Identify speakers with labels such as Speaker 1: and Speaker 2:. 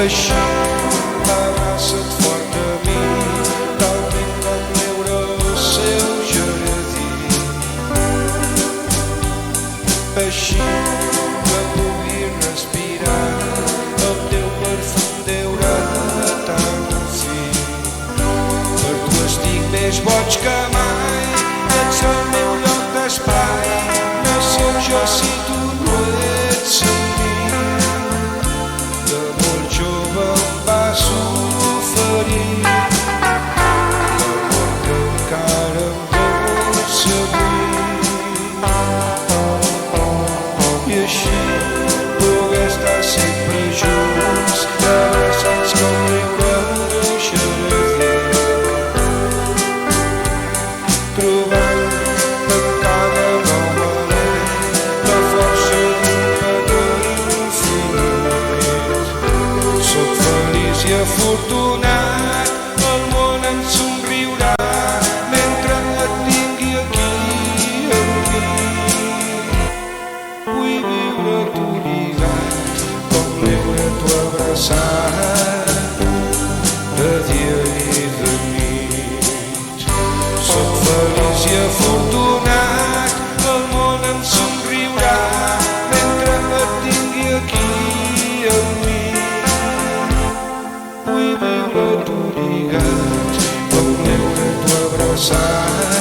Speaker 1: Així abraça't fort a mi, talment com veure el seu jardí. Així que pugui respirar el teu perfum daurat tan fi. Per tu estic més boig que mai, ets el meu lloc d'espai. No sóc jo si tu no ets amb mi. D'amor jove em vas oferir, l'amor que encara em vols avui. I així poder estar sempre junts, abraçats com riure de jardí, trobant en cada nou alè la força d'un petó infinit. Soc feliç i afortunat, el món em somriurà mentre et tingui aquí amb mi. Vull viure a tu lligat, com viure a tu abraçat, de dia i de nit. Soc feliç i afortunat, el món em somriurà mentre et tingui aquí amb mi. Vull viure a tu lligat, com viure a tu abraçat,